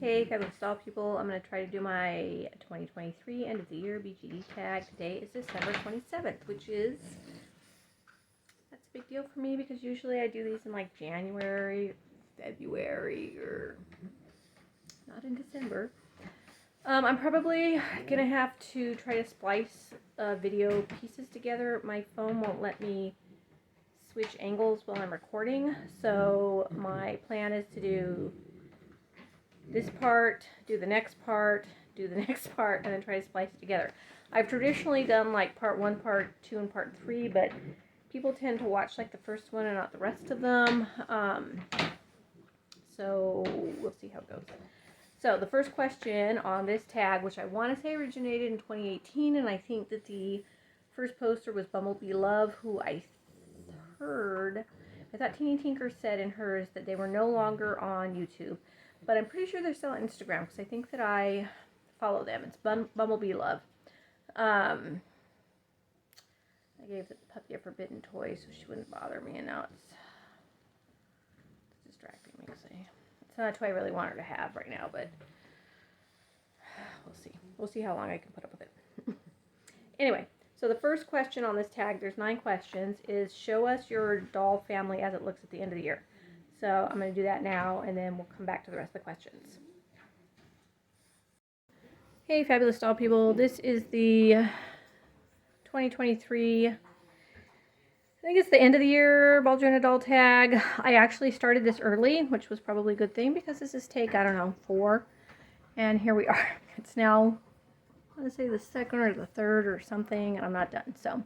Hey, fabulous doll people. I'm going to try to do my 2023 end of the year BJD tag. Today is December 27th, which is, that's a big deal for me because usually I do these in like January, February, or not in December. I'm probably going to have to try to splice video pieces together. My phone won't let me switch angles while I'm recording, so my plan is to do this part, do the next part, do the next part, and then try to splice it together. I've traditionally done like part 1, part 2, and part 3, but people tend to watch like the first one and not the rest of them. So we'll see how it goes. So the first question on this tag, which I want to say originated in 2018, and I think that the first poster was Bumblebee Love, who I thought Teeny Tinker said in hers that they were no longer on YouTube. But I'm pretty sure they're still on Instagram because I think that I follow them. It's Bumblebee Love. I gave the puppy a forbidden toy so she wouldn't bother me, and now it's distracting me. It's not a toy I really want her to have right now, but we'll see. We'll see how long I can put up with it. Anyway, so the first question on this tag, there's 9 questions, is show us your doll family as it looks at the end of the year. So I'm going to do that now, and then we'll come back to the rest of the questions. Hey, fabulous doll people. This is the 2023, I think it's the end of the year Baldrina doll tag. I actually started this early, which was probably a good thing because this is take, I don't know, 4. And here we are. It's now, I want to say the 2nd or the 3rd or something, and I'm not done. So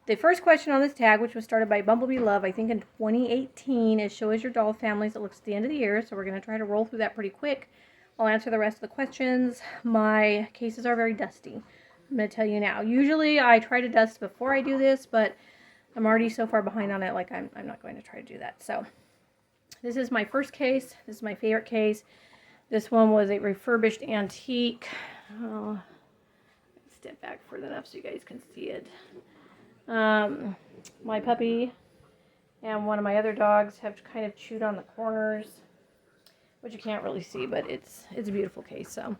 the first question on this tag, which was started by Bumblebee Love, I think in 2018, is show us your doll families that looks at the end of the year. So we're going to try to roll through that pretty quick. I'll answer the rest of the questions. My cases are very dusty. I'm going to tell you now. Usually I try to dust before I do this, but I'm already so far behind on it, like I'm not going to try to do that. So this is my first case. This is my favorite case. This one was a refurbished antique. Step back further enough so you guys can see it. My puppy and one of my other dogs have kind of chewed on the corners, which you can't really see, but it's a beautiful case. So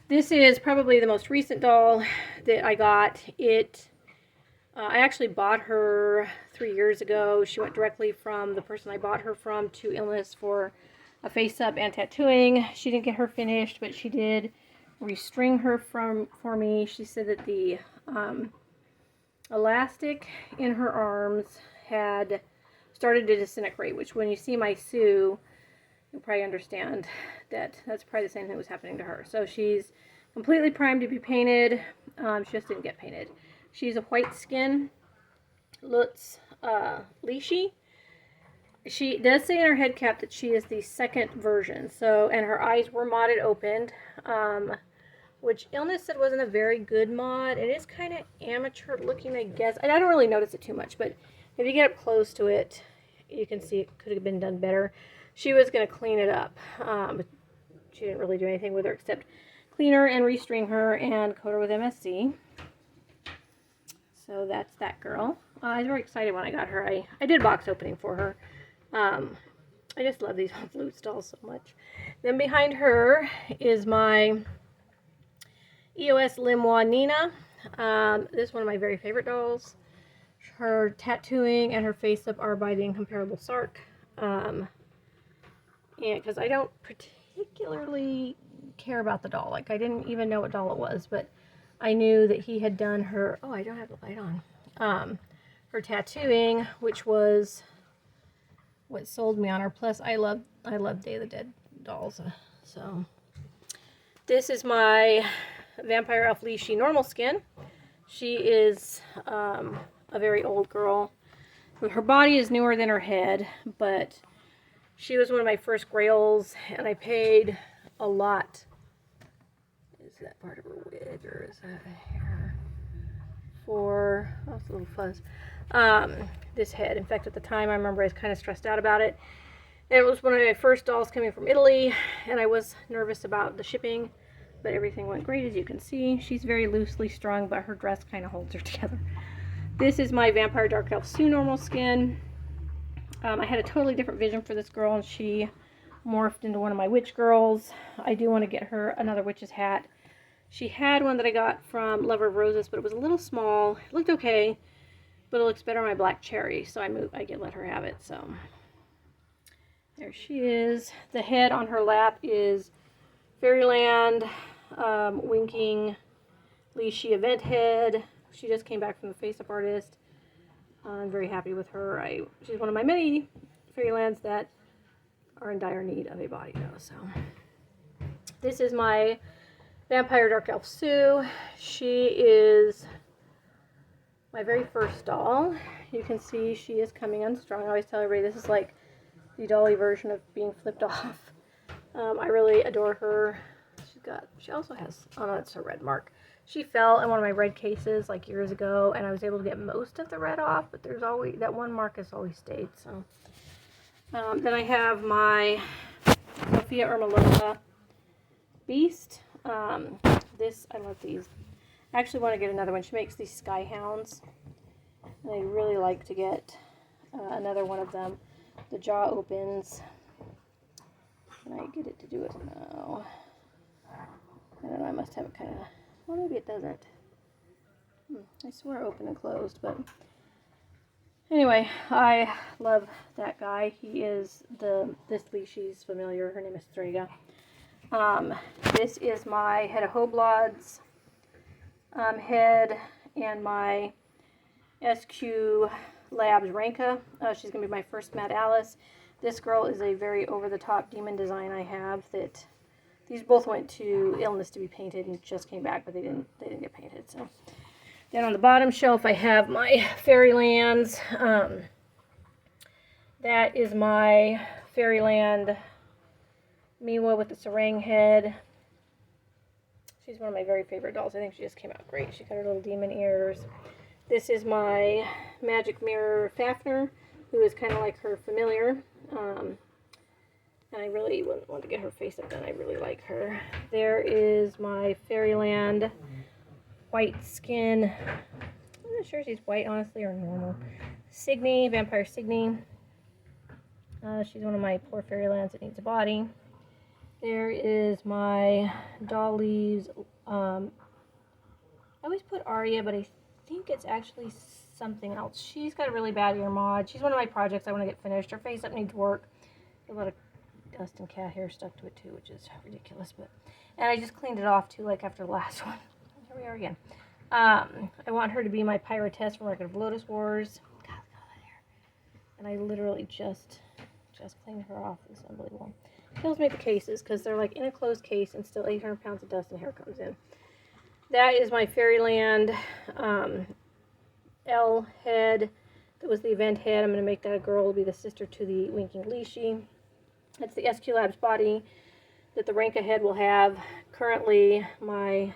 this is probably the most recent doll that I got. I actually bought her 3 years ago. She went directly from the person I bought her from to Illness for a face-up and tattooing. She didn't get her finished, but she did restring her for me. She said that the elastic in her arms had started to disintegrate, which when you see my Sue, you'll probably understand that that's probably the same thing that was happening to her. So she's completely primed to be painted. She just didn't get painted. She's a white skin, Lutz Leashy. She does say in her head cap that she is the 2nd version. So, and her eyes were modded opened, which Illness said wasn't a very good mod. It is kind of amateur looking, I guess. I don't really notice it too much, but if you get up close to it, you can see it could have been done better. She was going to clean it up, but she didn't really do anything with her except clean her and restring her and coat her with MSC. So that's that girl. I was very excited when I got her. I did box opening for her. I just love these flute dolls so much. Then behind her is my EOS Limois Nina. This is one of my very favorite dolls. Her tattooing and her face-up are by the incomparable Sark. And because I don't particularly care about the doll. Like, I didn't even know what doll it was, but I knew that he had done her, oh, I don't have the light on, her tattooing, which was what sold me on her. Plus, I love Day of the Dead dolls. So this is my Vampire Elf Leashy normal skin. She is a very old girl. Her body is newer than her head, but she was one of my first grails, and I paid a lot. Is that part of her wig, or is that a hair? For, oh, it's a little fuzz. This head. In fact, at the time, I remember I was kind of stressed out about it. And it was one of my first dolls coming from Italy, and I was nervous about the shipping, but everything went great, as you can see. She's very loosely strung, but her dress kind of holds her together. This is my Vampire Dark Elf Sue normal skin. I had a totally different vision for this girl, and she morphed into one of my witch girls. I do want to get her another witch's hat. She had one that I got from Lover of Roses, but it was a little small. It looked okay, but it looks better on my black cherry, so I let her have it. So there she is. The head on her lap is Fairyland Winking Leashy Event Head. She just came back from the Face Up Artist. I'm very happy with her. She's one of my many Fairylands that are in dire need of a body though. So this is my Vampire Dark Elf Sue. She is my very first doll. You can see she is coming unstrung. I always tell everybody this is like the dolly version of being flipped off. I really adore her. She also has, oh no, it's a red mark. She fell in one of my red cases like years ago, and I was able to get most of the red off, but there's always, that one mark has always stayed, so. Then I have my Sophia Ermolova Beast. I love these. I actually want to get another one. She makes these sky hounds, and I really like to get another one of them. The jaw opens. Can I get it to do it now? I don't know, I must have it kind of, well, maybe it doesn't. I swear open and closed, but anyway, I love that guy. He is this species familiar. Her name is Strega. This is my Head of Hoblad's head and my SQ Labs Ranka. She's going to be my first Mad Alice. This girl is a very over-the-top demon design I have that these both went to Illness to be painted and just came back, but they didn't get painted. So then on the bottom shelf I have my Fairylands. That is my Fairyland Miwa with the sarang head. She's one of my very favorite dolls. I think she just came out great. She got her little demon ears. This is my Magic Mirror Fafner, who is kind of like her familiar. And I really wouldn't want to get her face up done. I really like her. There is my Fairyland White Skin. I'm not sure if she's white, honestly, or normal. Signy, Vampire Signy. She's one of my poor Fairylands that needs a body. There is my Dolly's. I always put Aria, but I think it's actually something else. She's got a really bad ear mod. She's one of my projects I want to get finished. Her face up needs work. A lot of dust and cat hair stuck to it too, which is ridiculous. And I just cleaned it off too, like after the last one. Here we are again. I want her to be my Pyrotess from Record of Lotus Wars. God, look at that hair. And I literally just cleaned her off. It's unbelievable. Kills me the cases because they're like in a closed case and still 800 pounds of dust and hair comes in. That is my Fairyland L head. That was the event head. I'm going to make that a girl. Will be the sister to the Winking Leashy. That's the SQ Labs body that the Ranka head will have. Currently, my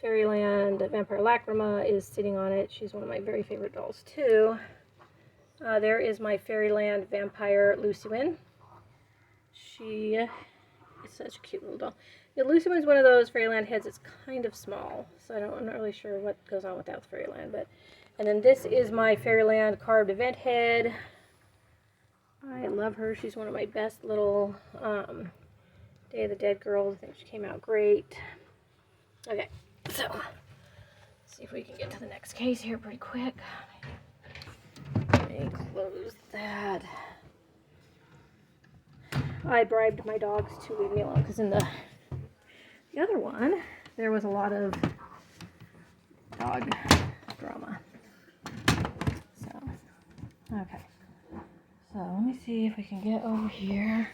Fairyland Vampire Lacrima is sitting on it. She's one of my very favorite dolls too. There is my Fairyland Vampire Lucywin. She is such a cute little doll. The Lucywin's one of those Fairyland heads that's kind of small, so I'm not really sure what goes on with that with Fairyland. And then this is my Fairyland carved event head. I love her. She's one of my best little Day of the Dead girls. I think she came out great. Okay, so let's see if we can get to the next case here pretty quick. Let me close that. I bribed my dogs to leave me alone because in the other one there was a lot of dog drama. So, okay. So let me see if we can get over here.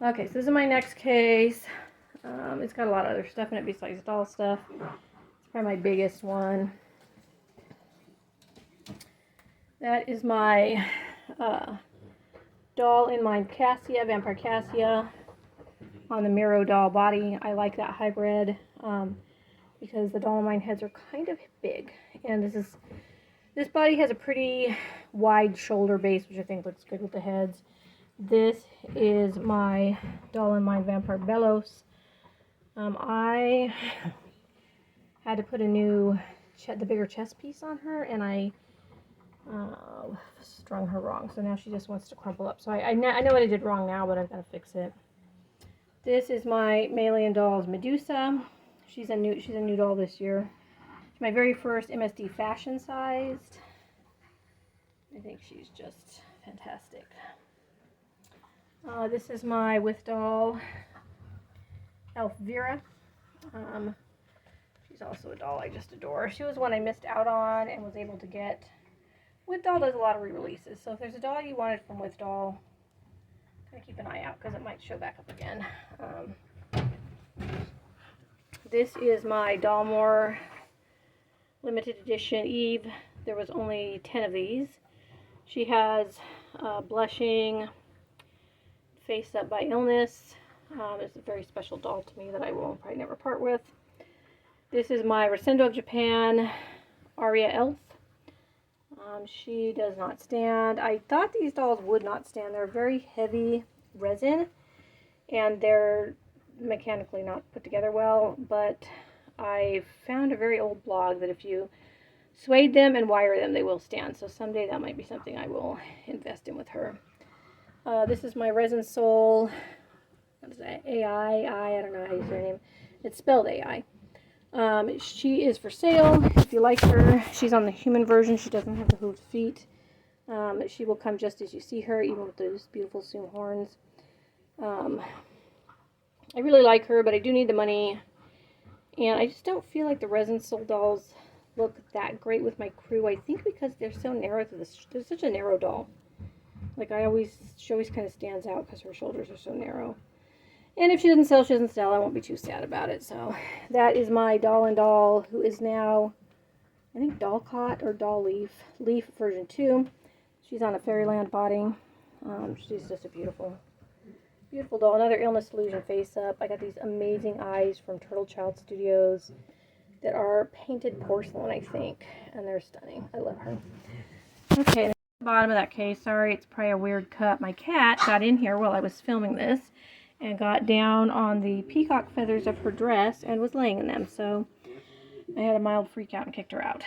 Okay, so this is my next case. It's got a lot of other stuff in it besides doll stuff. It's probably my biggest one. That is my doll in my Cassia, Vampire Cassia, on the Miro doll body. I like that hybrid because the doll in mine heads are kind of big. And this body has a pretty wide shoulder base, which I think looks good with the heads. This is my doll in mine Vampire Bellos. I had to put a new, the bigger chest piece on her, and I strung her wrong, so now she just wants to crumple up. So I know what I did wrong now, but I've got to fix it. This is my Mailian Dolls Medusa. She's a new doll this year. She's my very first MSD fashion sized. I think she's just fantastic. This is my with doll Elvira. She's also a doll I just adore. She was one I missed out on and was able to get. With doll does a lot of re-releases, so if there's a doll you wanted from with doll, kind of keep an eye out because it might show back up again. This is my Dollmore limited edition Eve. There was only 10 of these. She has blushing, face up by illness. It's a very special doll to me that I will probably never part with. This is my Rosendo of Japan Aria Elf. She does not stand. I thought these dolls would not stand. They're very heavy resin and they're mechanically not put together well, but I found a very old blog that if you suede them and wire them, they will stand. So someday that might be something I will invest in with her. This is my Resin Soul. What is that? AI? I don't know how you say her name. It's spelled AI. She is for sale. If you like her, she's on the human version. She doesn't have the hooved feet. She will come just as you see her, even with those beautiful Zoom horns. I really like her, but I do need the money. And I just don't feel like the Resin Soul dolls look that great with my crew. I think because they're so narrow to this. They're such a narrow doll. Like she always kind of stands out because her shoulders are so narrow. And if she doesn't sell, she doesn't sell. I won't be too sad about it. So that is my Doll and Doll, who is now, I think, Dollcott or Doll Leaf version 2. She's on a Fairyland body. She's just a beautiful, beautiful doll. Another Illness Illusion face up. I got these amazing eyes from Turtle Child Studios that are painted porcelain, I think. And they're stunning. I love her. Okay, at the bottom of that case, sorry, it's probably a weird cut. My cat got in here while I was filming this and got down on the peacock feathers of her dress and was laying in them. So I had a mild freak out and kicked her out.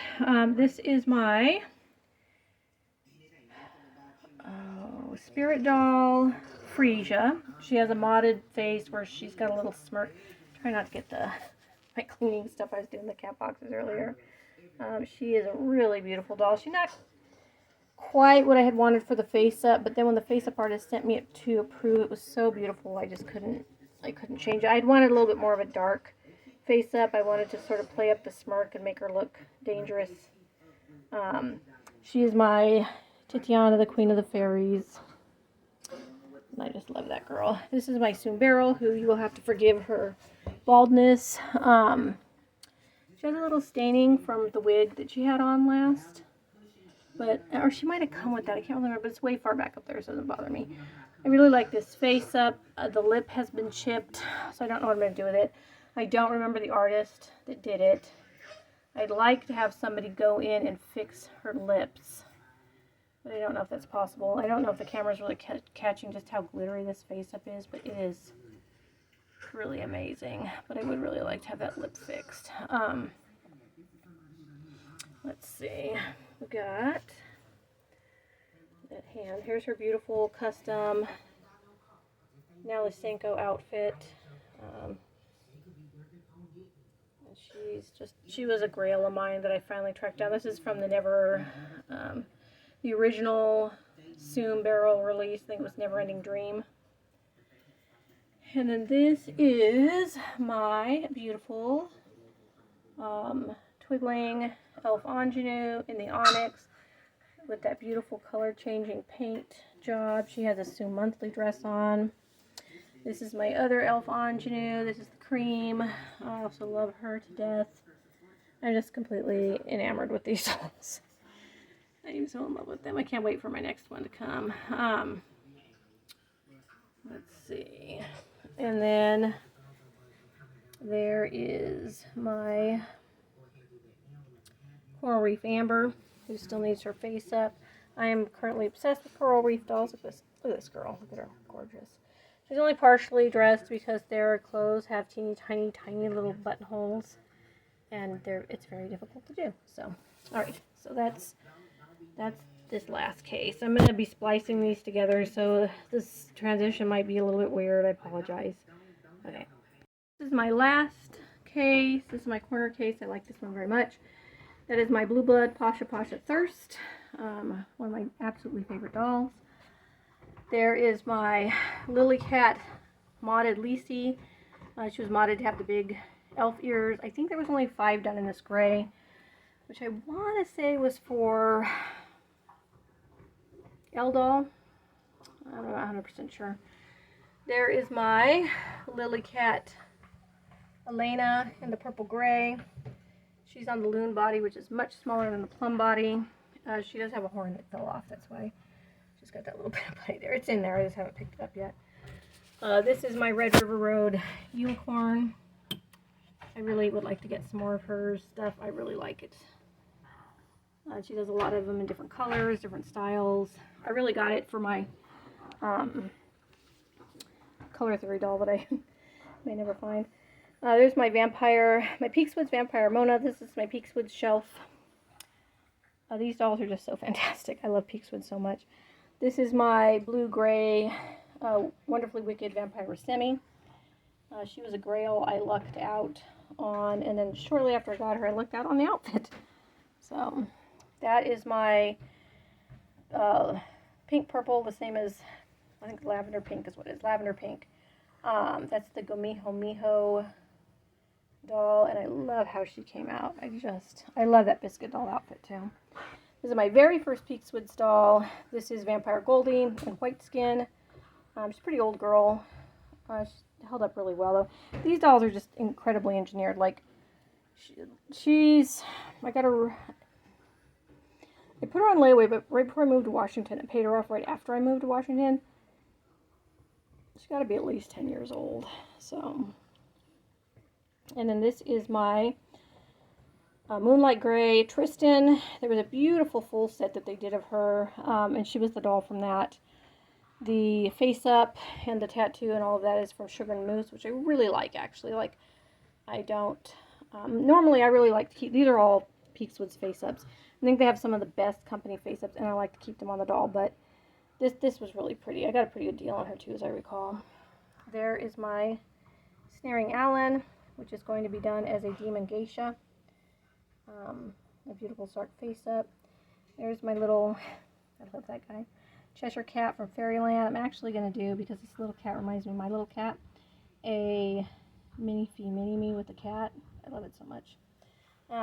This is my spirit doll, Frisia. She has a modded face where she's got a little smirk. Try not to get my cleaning stuff I was doing in the cat boxes earlier. She is a really beautiful doll. She's not quite what I had wanted for the face up, but then when the face up artist sent me it to approve, it was so beautiful I just couldn't change it. I'd wanted a little bit more of a dark face up. I wanted to sort of play up the smirk and make her look dangerous. She is my Titiana, the Queen of the Fairies. And I just love that girl. This is my Soon Beryl, who you will have to forgive her baldness. She has a little staining from the wig that she had on last. Or she might have come with that. I can't remember, but it's way far back up there, so it doesn't bother me. I really like this face up. The lip has been chipped, so I don't know what I'm going to do with it. I don't remember the artist that did it. I'd like to have somebody go in and fix her lips, but I don't know if that's possible. I don't know if the camera's really catching just how glittery this face up is, but it is really amazing. But I would really like to have that lip fixed. Let's see. We got that hand. Here's her beautiful custom Nalisenko outfit. She was a grail of mine that I finally tracked down. This is from the original Soon Beryl release. I think it was Never Ending Dream. And then this is my beautiful Twigling Elf Ingenue in the onyx with that beautiful color changing paint job. She has a Soon Monthly dress on. This is my other Elf Ingenue. This is the cream. I also love her to death. I'm just completely enamored with these dolls. I'm so in love with them. I can't wait for my next one to come. Let's see. And then there is my Coral Reef Amber, who still needs her face up. I am currently obsessed with Coral Reef dolls. Look at this girl. Look at her. Gorgeous. She's only partially dressed because their clothes have teeny tiny, tiny little buttonholes. And it's very difficult to do. So, alright. So that's that's this last case. I'm going to be splicing these together, so this transition might be a little bit weird. I apologize. Okay. This is my last case. This is my corner case. I like this one very much. That is my Blue Blood Pasha Pasha Thirst. One of my absolutely favorite dolls. There is my Lily Cat modded Lisi. She was modded to have the big elf ears. I think there was only 5 done in this gray, which I want to say was for L doll. I'm not 100% sure. There is my Lily Cat Elena in the purple gray. She's on the loon body, which is much smaller than the plum body. She does have a horn that fell off, that's why she's got that little bit of body there. It's in there, I just haven't picked it up yet. This is my Red River Road unicorn. I really would like to get some more of her stuff. I really like it. She does a lot of them in different colors, different styles. I really got it for my color theory doll that I may never find. There's my vampire, my Peakswoods Vampire Mona. This is my Peakswoods shelf. These dolls are just so fantastic. I love Peakswoods so much. This is my blue-gray Wonderfully Wicked Vampire Semi. She was a grail I lucked out on, and then shortly after I got her, I lucked out on the outfit. So that is my pink purple, the same as, I think lavender pink is what it is, lavender pink. That's the Gomiho Miho doll, and I love how she came out. I love that biscuit doll outfit too. This is my very first Peakswoods doll. This is Vampire Goldie in white skin. She's a pretty old girl. She held up really well though. These dolls are just incredibly engineered. Like, I got her, I put her on layaway, but right before I moved to Washington, I paid her off right after I moved to Washington. She's got to be at least 10 years old. So, and then this is my Moonlight Gray Tristan. There was a beautiful full set that they did of her, and she was the doll from that. The face up and the tattoo and all of that is from Sugar and Mousse, which I really like, actually. Like, I don't, normally I really like to keep, these are all Peakswoods face ups. I think they have some of the best company face ups, and I like to keep them on the doll, but this was really pretty. I got a pretty good deal on her too, as I recall. There is my Snaring Allen, which is going to be done as a Demon Geisha. A beautiful dark face up. There's my little, I love that guy, Cheshire Cat from Fairyland. I'm actually going to do, because this little cat reminds me of my little cat, a Mini-Fee Mini-Me with the cat. I love it so much.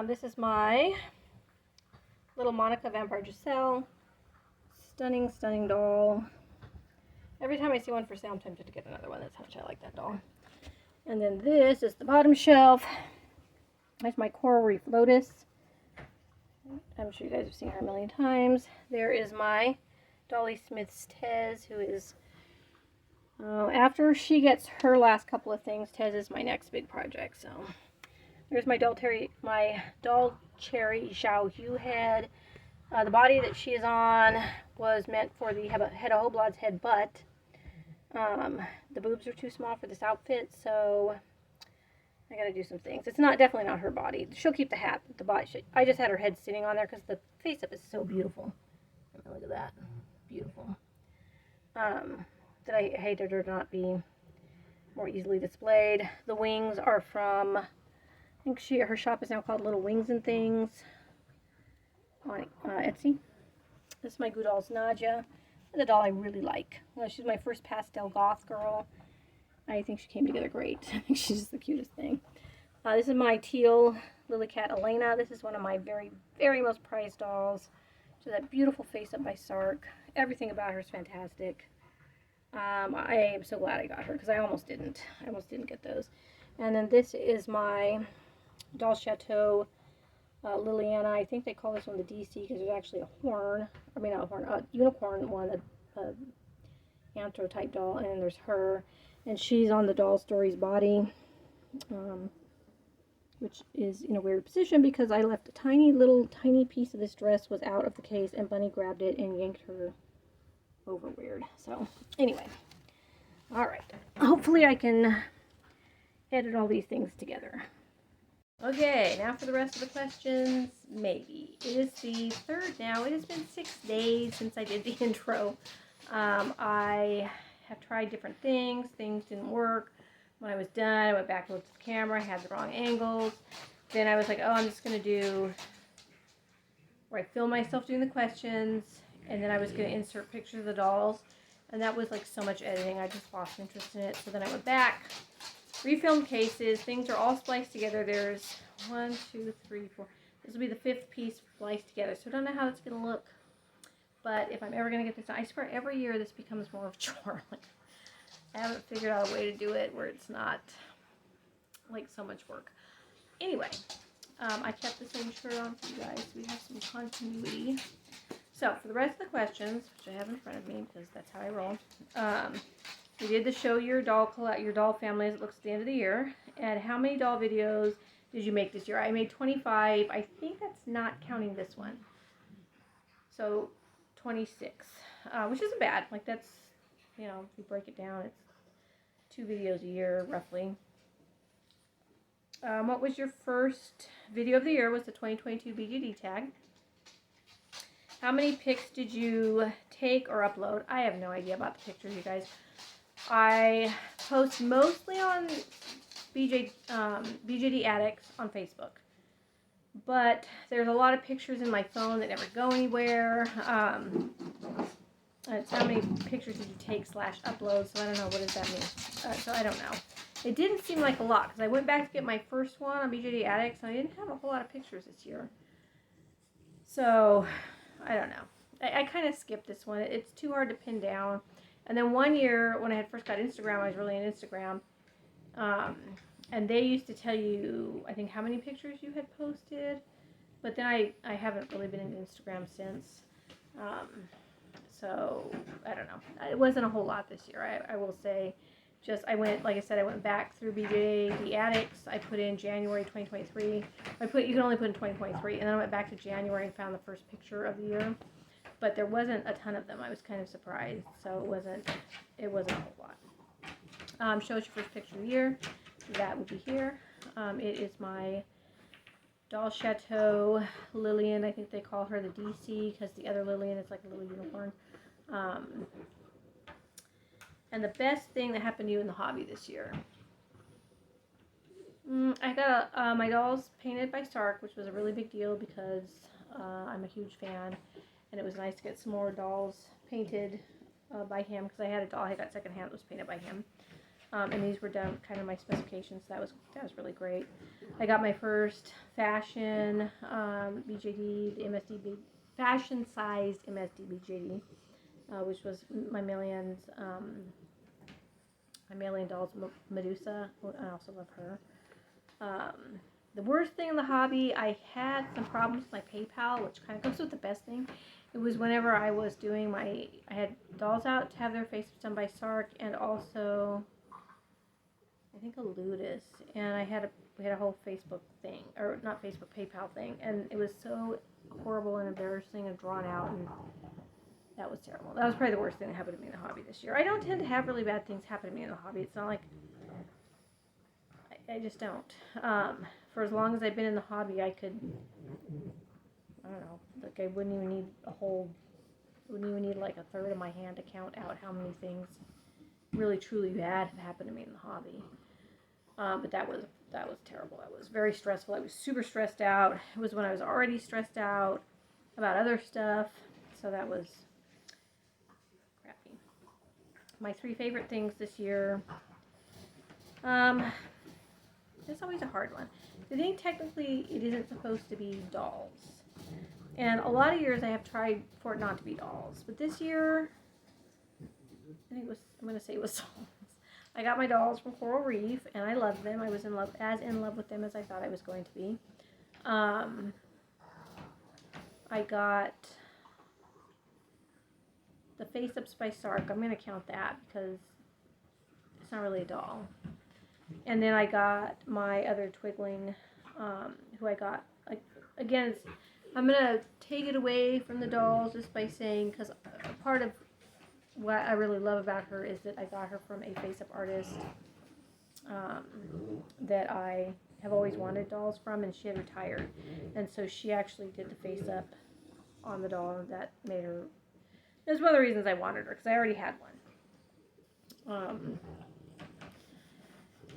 This is my little Monica Vampire Giselle. Stunning, stunning doll. Every time I see one for sale, I'm tempted to get another one. That's how much I like that doll. And then this is the bottom shelf. That's my Coral Reef Lotus. I'm sure you guys have seen her a million times. There is my Dolly Smith's Tez, who is, after she gets her last couple of things, Tez is my next big project. So there's my Doll Cherry Xiao Hu head. The body that she is on was meant for the head of Hoblad's head butt. The boobs are too small for this outfit, so I gotta do some things. It's definitely not her body. She'll keep the hat, but the body, I just had her head sitting on there because the face up is so beautiful. Look at that. Beautiful. That I hated her to not be more easily displayed. The wings are from, I think her shop is now called Little Wings and Things on Etsy. This is my Goodall's Nadia, the doll I really like. Well, she's my first pastel goth girl. I think she came together great. I think she's just the cutest thing. This is my teal Lily Cat Elena. This is one of my very, very most prized dolls. She has that beautiful face up by Sark. Everything about her is fantastic. I am so glad I got her because I almost didn't. I almost didn't get those. And then this is my Doll Chateau Liliana. I think they call this one the DC because there's actually a horn. I mean, not a horn, a unicorn one, a antro type doll. And then there's her. And she's on the Doll Stories body, which is in a weird position because I left a tiny piece of this dress was out of the case and Bunny grabbed it and yanked her over weird. So anyway, all right. Hopefully I can edit all these things together. Okay, now for the rest of the questions, maybe. It is the third now. It has been 6 days since I did the intro. I have tried different things. Things didn't work. When I was done, I went back and looked at the camera. I had the wrong angles. Then I was like, oh, I'm just going to do where I film myself doing the questions. And then I was going to insert pictures of the dolls. And that was like so much editing. I just lost interest in it. So then I went back, refilmed cases. Things are all spliced together. There's 1, 2, 3, 4. This will be the 5th piece spliced together. So I don't know how it's going to look. But if I'm ever going to get this done, I swear every year this becomes more of a chore. I haven't figured out a way to do it where it's not like so much work. Anyway, I kept the same shirt on for you guys. So we have some continuity. So for the rest of the questions, which I have in front of me because that's how I roll, we did the show your doll family as it looks at the end of the year. And how many doll videos did you make this year? I made 25. I think that's not counting this one. So 26, which isn't bad. Like that's, you know, if you break it down, it's 2 videos a year roughly. What was your first video of the year? Was the 2022 BJD Tag. How many pics did you take or upload? I have no idea about the pictures, you guys. I post mostly on BJD Addicts on Facebook. But there's a lot of pictures in my phone that never go anywhere. It's how many pictures did you take / upload, so I don't know, what does that mean? So I don't know. It didn't seem like a lot, because I went back to get my first one on BJD Addicts, and I didn't have a whole lot of pictures this year. So, I don't know. I kind of skipped this one. It's too hard to pin down. And then one year, when I had first got Instagram, I was really in Instagram. And they used to tell you, I think, how many pictures you had posted. But then I haven't really been in Instagram since. So, I don't know. It wasn't a whole lot this year, I will say. Just, I went back through BJD Addicts. I put in January 2023. You can only put in 2023. And then I went back to January and found the first picture of the year. But there wasn't a ton of them. I was kind of surprised. So it wasn't a whole lot. Show us your first picture of the year. That would be here. It is my Doll Chateau Lillian. I think they call her the DC because the other Lillian is like a little unicorn. And the best thing that happened to you in the hobby this year? I got my dolls painted by Sark, which was a really big deal because I'm a huge fan. And it was nice to get some more dolls painted by him because I had a doll I got secondhand that was painted by him. And these were done kind of my specifications. That was really great. I got my first fashion BJD, the MSD, fashion-sized MSD BJD, which was my Million Dolls Medusa. I also love her. The worst thing in the hobby, I had some problems with my PayPal, which kind of goes with the best thing. It was whenever I was doing I had dolls out to have their faces done by Sark, and also I think a Ludus, and we had a whole Facebook thing, or not Facebook, PayPal thing, and it was so horrible and embarrassing and drawn out, and that was terrible. That was probably the worst thing that happened to me in the hobby this year. I don't tend to have really bad things happen to me in the hobby. It's not like, I just don't. For as long as I've been in the hobby, I could, I don't know, like I wouldn't even need like a third of my hand to count out how many things really truly bad have happened to me in the hobby. But that was terrible. That was very stressful. I was super stressed out. It was when I was already stressed out about other stuff. So that was crappy. My 3 favorite things this year. It's always a hard one. I think technically it isn't supposed to be dolls. And a lot of years I have tried for it not to be dolls. But this year, I think I'm going to say it was dolls. I got my dolls from Coral Reef, and I loved them. I was in love with them as I thought I was going to be. I got the face-ups by Sark. I'm going to count that because it's not really a doll. And then I got my other Twigling, who I got, again, I'm going to take it away from the dolls just by saying, because part of what I really love about her is that I got her from a face-up artist that I have always wanted dolls from, and she had retired. And so she actually did the face up on the doll, and that made her, that's one of the reasons I wanted her, because I already had one.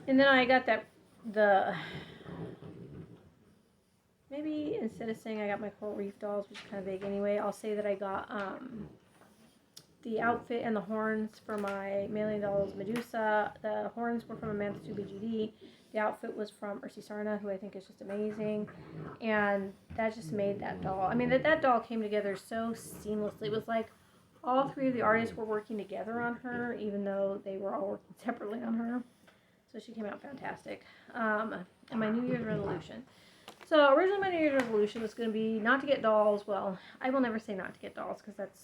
And then I got maybe instead of saying I got my coral reef dolls, which is kind of big anyway, I'll say that I got the outfit and the horns for my Million Dolls Medusa. The horns were from Amanda Sue BJD. The outfit was from Ursi Sarna, who I think is just amazing. And that just made that doll. I mean, that doll came together so seamlessly. It was like all three of the artists were working together on her, even though they were all working separately on her. So she came out fantastic. And my New Year's resolution. So originally my New Year's resolution was going to be not to get dolls. Well, I will never say not to get dolls because that's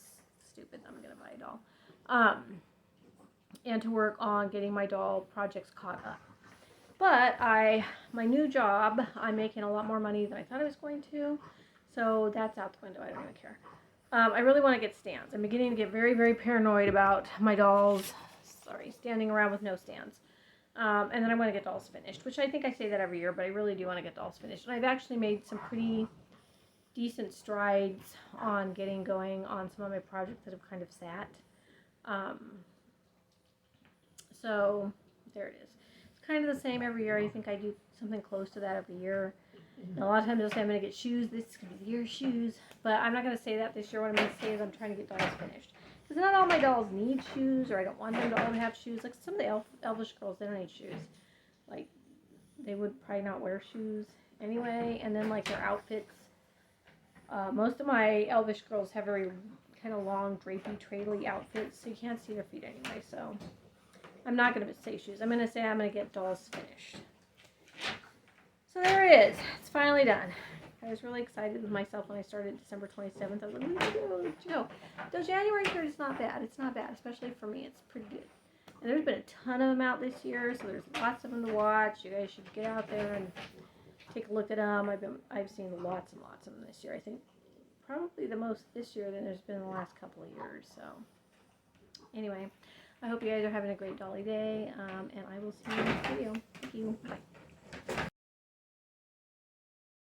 stupid. I'm going to buy a doll. And to work on getting my doll projects caught up. But my new job, I'm making a lot more money than I thought I was going to. So that's out the window. I don't even care. I really want to get stands. I'm beginning to get very, very paranoid about my dolls, standing around with no stands. And then I want to get dolls finished, which I think I say that every year, but I really do want to get dolls finished. And I've actually made some pretty decent strides on getting going on some of my projects that have kind of sat. So there it is. It's kind of the same every year. I think I do something close to that every year. And a lot of times I'll say I'm going to get shoes. This is going to be the year's shoes. But I'm not going to say that this year. What I'm going to say is I'm trying to get dolls finished. Because not all my dolls need shoes, or I don't want them to all have shoes. Like some of the Elvish girls, they don't need shoes. Like, they would probably not wear shoes anyway. And then, like, their outfits. Most of my Elvish girls have very kind of long, drapey, traily outfits, so you can't see their feet anyway. So I'm not going to say shoes. I'm going to say I'm going to get dolls finished. So there it is. It's finally done. I was really excited with myself when I started December 27th. I was like, let's go. So January 3rd is not bad. It's not bad, especially for me. It's pretty good. And there's been a ton of them out this year, so there's lots of them to watch. You guys should get out there and take a look at them. I've seen lots and lots of them this year. I think probably the most this year than there's been in the last couple of years. So anyway, I hope you guys are having a great Dolly Day, and